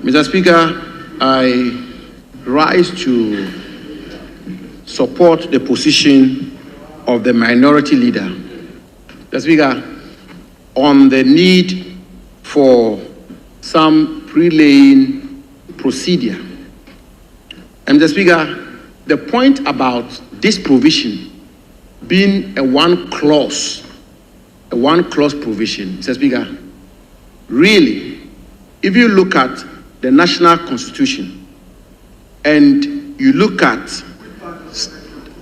Mr. Speaker, I rise to support the position of the minority leader, Mr. Speaker, on the need for some pre-laying procedure. And Mr. Speaker, the point about this provision being a one-clause provision, Mr. Speaker, really, if you look at the national constitution and you look at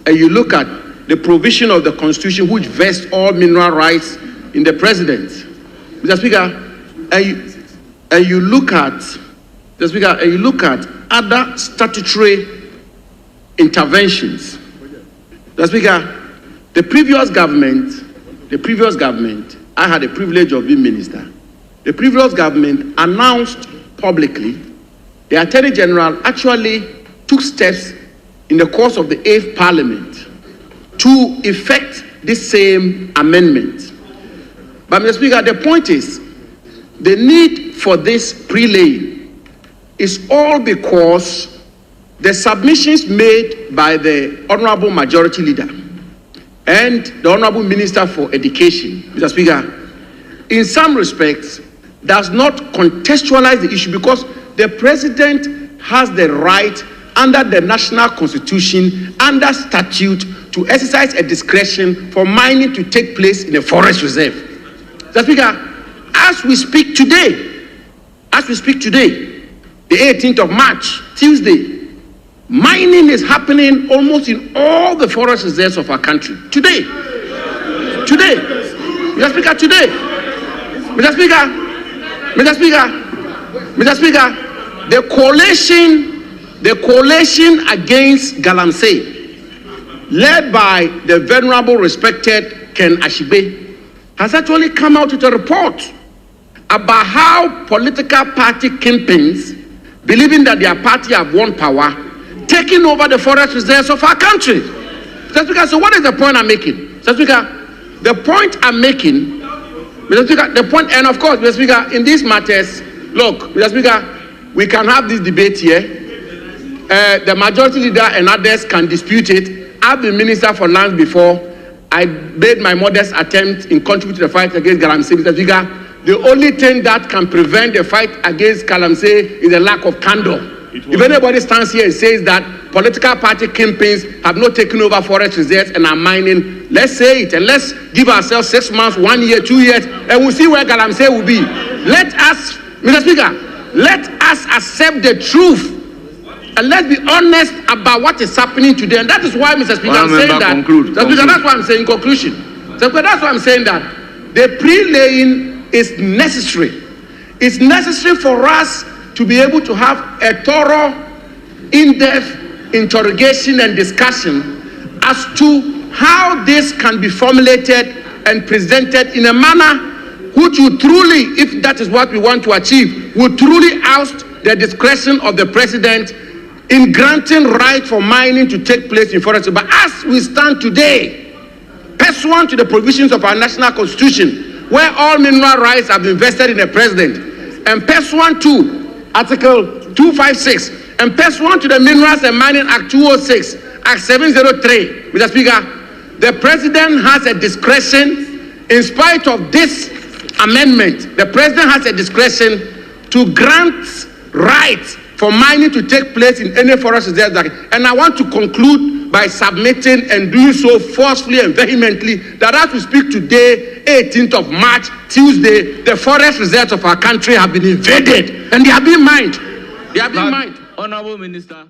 the provision of the constitution which vests all mineral rights in the president, Mr. Speaker, and you look at other statutory interventions, Mr. Speaker, the previous government, I had the privilege of being minister. The previous government announced publicly, the Attorney General actually took steps in the course of the 8th Parliament to effect this same amendment. But Mr. Speaker, the point is, the need for this pre-laying is all because the submissions made by the Honorable Majority Leader and the Honorable Minister for Education, Mr. Speaker, in some respects, does not contextualize the issue because the President has the right under the national constitution, under statute, to exercise a discretion for mining to take place in a forest reserve. Mr. Speaker, as we speak today, the 18th of March, Tuesday, mining is happening almost in all the forest reserves of our country. Today. Mr. Speaker, today. Mr. Speaker, the Coalition Against Galamsey, led by the venerable, respected Ken Ashigbey, has actually come out with a report about how political party kingpins, believing that their party have won power, taking over the forest reserves of our country. Mr. Speaker, so what is the point I'm making? Mr. Speaker, the point I'm making, Mr. Speaker, the point, and of course, Mr. Speaker, in these matters, look, Mr. Speaker, we can have this debate here. The majority leader and others can dispute it. I've been Minister for Lands before. I made my modest attempt in contributing to the fight against Galamsey, Mr. Speaker. The only thing that can prevent the fight against Galamsey is a lack of candor. If anybody stands here and says that political party kingpins have not taken over forest reserves and are mining, let's say it and let's give ourselves 6 months, 1 year, 2 years, and we'll see where Galamsey will be. Let us, Mr. Speaker, let us accept the truth and let's be honest about what is happening today. And that is why, Mr. Speaker, I'm saying that. Mr. Speaker, that's why I'm saying in conclusion. Mr. Speaker, that's why I'm saying that the pre-laying is necessary. It's necessary for us to be able to have a thorough, in-depth interrogation and discussion as to how this can be formulated and presented in a manner which will truly, if that is what we want to achieve, will truly oust the discretion of the President in granting right for mining to take place in forest. But as we stand today, pursuant to the provisions of our national constitution, where all mineral rights have been vested in the President, and pursuant to Article 256, and pursuant to the Minerals and Mining Act 206, Act 703, Mr. Speaker, the President has a discretion, in spite of this amendment, the President has a discretion to grant rights for mining to take place in any forest reserve. And I want to conclude by submitting and doing so forcefully and vehemently that as we speak today, 18th of March, Tuesday, the forest reserves of our country have been invaded and they are being mined. Honorable Minister.